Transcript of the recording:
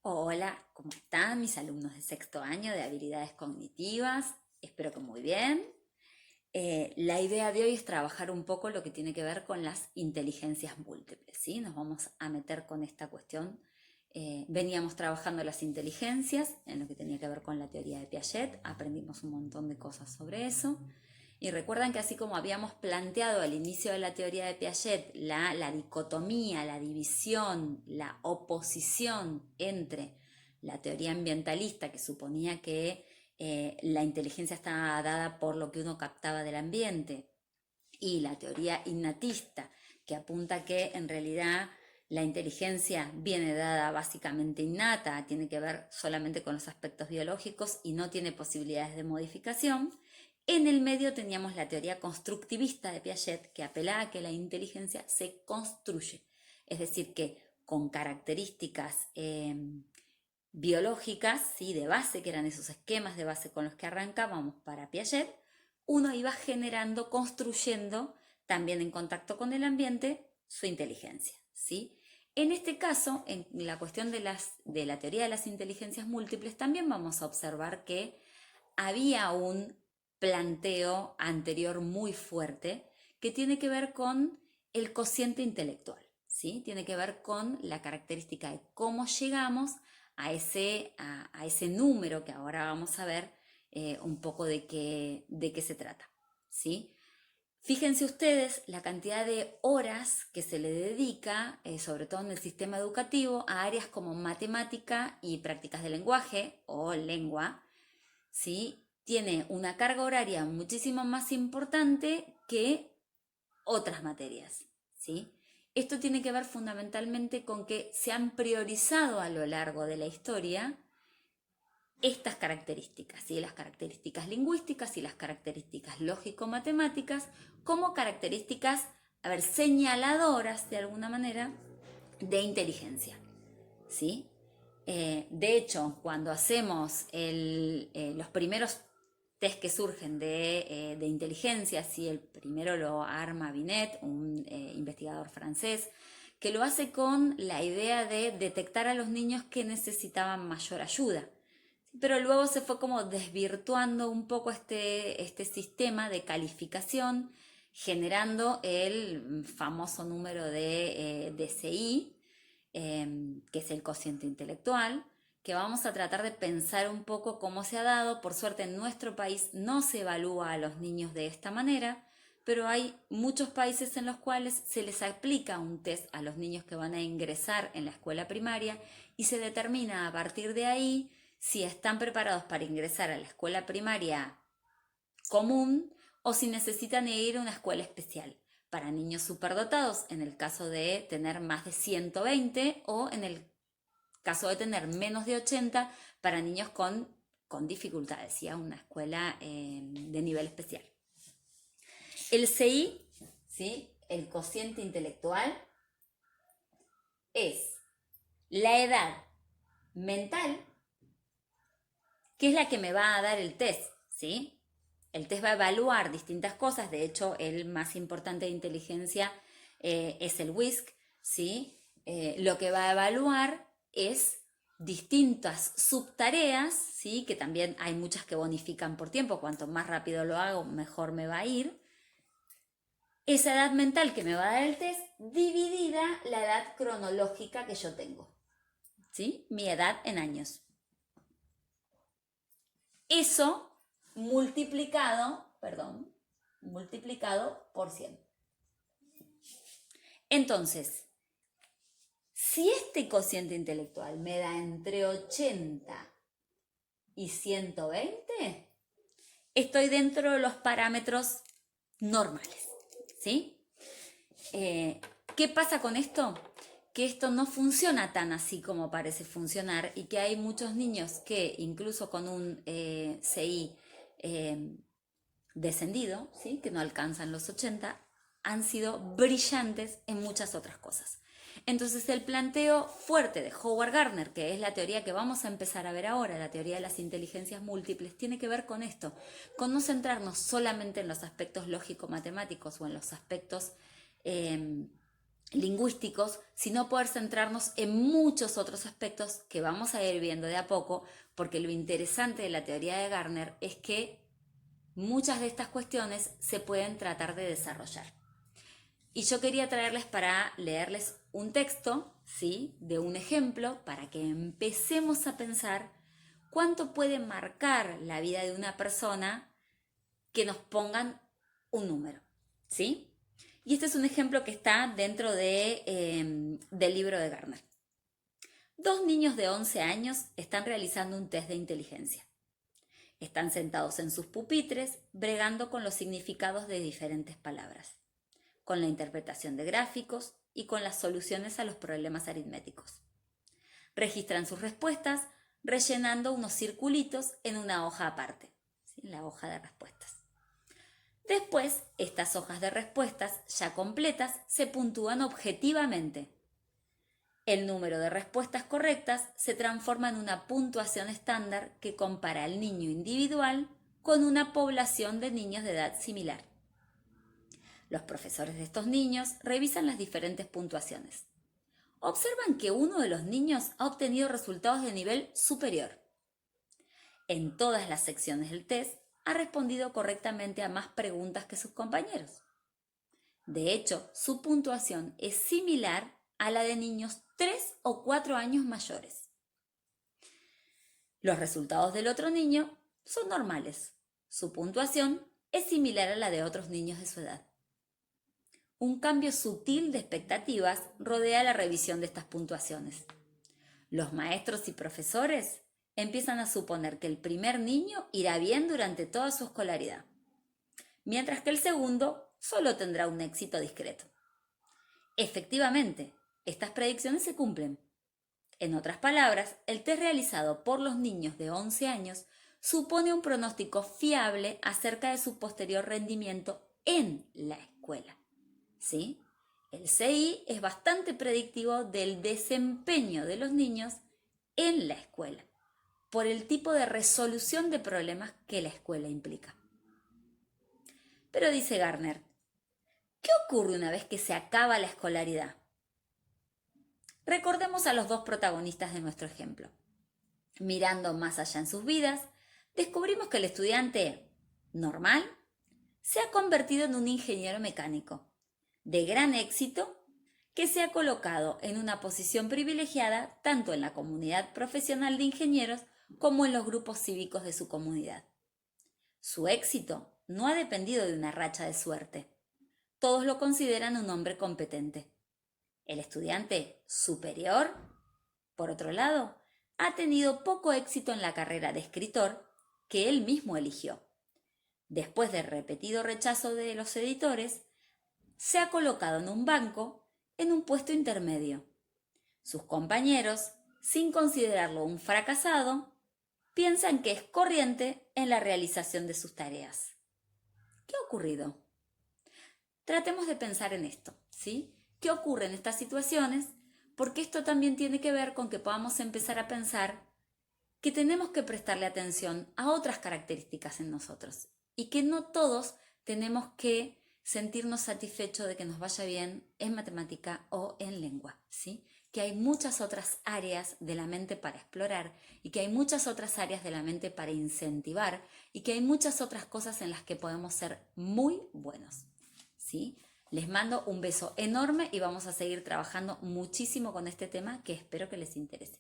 Hola, ¿cómo están mis alumnos de sexto año de habilidades cognitivas? Espero que muy bien. La idea de hoy es trabajar un poco lo que tiene que ver con las inteligencias múltiples, ¿sí? Nos vamos a meter con esta cuestión. Veníamos trabajando las inteligencias en lo que tenía que ver con la teoría de Piaget, aprendimos un montón de cosas sobre eso. Y recuerdan que así como habíamos planteado al inicio de la teoría de Piaget la dicotomía, la división, la oposición entre la teoría ambientalista que suponía que la inteligencia estaba dada por lo que uno captaba del ambiente y la teoría innatista que apunta que en realidad la inteligencia viene dada básicamente innata, tiene que ver solamente con los aspectos biológicos y no tiene posibilidades de modificación. En el medio teníamos la teoría constructivista de Piaget, que apelaba a que la inteligencia se construye, es decir, que con características biológicas, ¿sí? De base, que eran esos esquemas de base con los que arrancábamos para Piaget, uno iba generando, construyendo, también en contacto con el ambiente, su inteligencia, ¿sí? En este caso, en la cuestión de la teoría de las inteligencias múltiples, también vamos a observar que había un planteo anterior muy fuerte que tiene que ver con el cociente intelectual, ¿sí? Tiene que ver con la característica de cómo llegamos a ese número que ahora vamos a ver un poco de qué se trata, ¿sí? Fíjense ustedes la cantidad de horas que se le dedica, sobre todo en el sistema educativo, a áreas como matemática y prácticas de lenguaje o lengua, ¿sí? Tiene una carga horaria muchísimo más importante que otras materias, ¿sí? Esto tiene que ver fundamentalmente con que se han priorizado a lo largo de la historia estas características, ¿sí? Las características lingüísticas y las características lógico-matemáticas como características, a ver, señaladoras de alguna manera de inteligencia, ¿sí? De hecho, cuando hacemos los primeros test que surgen de inteligencia, ¿sí? El primero lo arma Binet, un investigador francés, que lo hace con la idea de detectar a los niños que necesitaban mayor ayuda. Pero luego se fue como desvirtuando un poco este sistema de calificación, generando el famoso número de DCI, que es el cociente intelectual, que vamos a tratar de pensar un poco cómo se ha dado. Por suerte en nuestro país no se evalúa a los niños de esta manera, pero hay muchos países en los cuales se les aplica un test a los niños que van a ingresar en la escuela primaria y se determina a partir de ahí si están preparados para ingresar a la escuela primaria común o si necesitan ir a una escuela especial para niños superdotados en el caso de tener más de 120 o en el caso de tener menos de 80 para niños con dificultades, ¿sí? A una escuela de nivel especial. El CI, ¿sí? El cociente intelectual, es la edad mental que es la que me va a dar el test, ¿sí? El test va a evaluar distintas cosas, de hecho el más importante de inteligencia es el WISC, ¿sí? Lo que va a evaluar es distintas subtareas, ¿sí? Que también hay muchas que bonifican por tiempo, cuanto más rápido lo hago, mejor me va a ir. Esa edad mental que me va a dar el test, dividida la edad cronológica que yo tengo, ¿sí? Mi edad en años. Eso multiplicado por 100. Entonces, si este cociente intelectual me da entre 80 y 120, estoy dentro de los parámetros normales, ¿sí? ¿Qué pasa con esto? Que esto no funciona tan así como parece funcionar y que hay muchos niños que incluso con un CI descendido, ¿sí? Que no alcanzan los 80, han sido brillantes en muchas otras cosas. Entonces el planteo fuerte de Howard Gardner, que es la teoría que vamos a empezar a ver ahora, la teoría de las inteligencias múltiples, tiene que ver con esto, con no centrarnos solamente en los aspectos lógico-matemáticos o en los aspectos lingüísticos, sino poder centrarnos en muchos otros aspectos que vamos a ir viendo de a poco, porque lo interesante de la teoría de Gardner es que muchas de estas cuestiones se pueden tratar de desarrollar. Y yo quería traerles para leerles un texto, ¿sí?, de un ejemplo, para que empecemos a pensar cuánto puede marcar la vida de una persona que nos pongan un número, ¿sí? Y este es un ejemplo que está dentro del libro de Gardner. 2 niños de 11 años están realizando un test de inteligencia. Están sentados en sus pupitres, bregando con los significados de diferentes palabras, con la interpretación de gráficos y con las soluciones a los problemas aritméticos. Registran sus respuestas rellenando unos circulitos en una hoja aparte, ¿sí?, la hoja de respuestas. Después, estas hojas de respuestas ya completas se puntúan objetivamente. El número de respuestas correctas se transforma en una puntuación estándar que compara al niño individual con una población de niños de edad similar. Los profesores de estos niños revisan las diferentes puntuaciones. Observan que uno de los niños ha obtenido resultados de nivel superior. En todas las secciones del test ha respondido correctamente a más preguntas que sus compañeros. De hecho, su puntuación es similar a la de niños 3 o 4 años mayores. Los resultados del otro niño son normales. Su puntuación es similar a la de otros niños de su edad. Un cambio sutil de expectativas rodea la revisión de estas puntuaciones. Los maestros y profesores empiezan a suponer que el primer niño irá bien durante toda su escolaridad, mientras que el segundo solo tendrá un éxito discreto. Efectivamente, estas predicciones se cumplen. En otras palabras, el test realizado por los niños de 11 años supone un pronóstico fiable acerca de su posterior rendimiento en la escuela. ¿Sí? El CI es bastante predictivo del desempeño de los niños en la escuela, por el tipo de resolución de problemas que la escuela implica. Pero dice Gardner, ¿qué ocurre una vez que se acaba la escolaridad? Recordemos a los 2 protagonistas de nuestro ejemplo. Mirando más allá en sus vidas, descubrimos que el estudiante normal se ha convertido en un ingeniero mecánico de gran éxito que se ha colocado en una posición privilegiada tanto en la comunidad profesional de ingenieros como en los grupos cívicos de su comunidad. Su éxito no ha dependido de una racha de suerte. Todos lo consideran un hombre competente. El estudiante superior, por otro lado, ha tenido poco éxito en la carrera de escritor que él mismo eligió. Después del repetido rechazo de los editores, se ha colocado en un banco en un puesto intermedio. Sus compañeros, sin considerarlo un fracasado, piensan que es corriente en la realización de sus tareas. ¿Qué ha ocurrido? Tratemos de pensar en esto, ¿sí? ¿Qué ocurre en estas situaciones? Porque esto también tiene que ver con que podamos empezar a pensar que tenemos que prestarle atención a otras características en nosotros y que no todos tenemos que sentirnos satisfechos de que nos vaya bien en matemática o en lengua, ¿sí? Que hay muchas otras áreas de la mente para explorar y que hay muchas otras áreas de la mente para incentivar y que hay muchas otras cosas en las que podemos ser muy buenos, ¿sí? Les mando un beso enorme y vamos a seguir trabajando muchísimo con este tema que espero que les interese.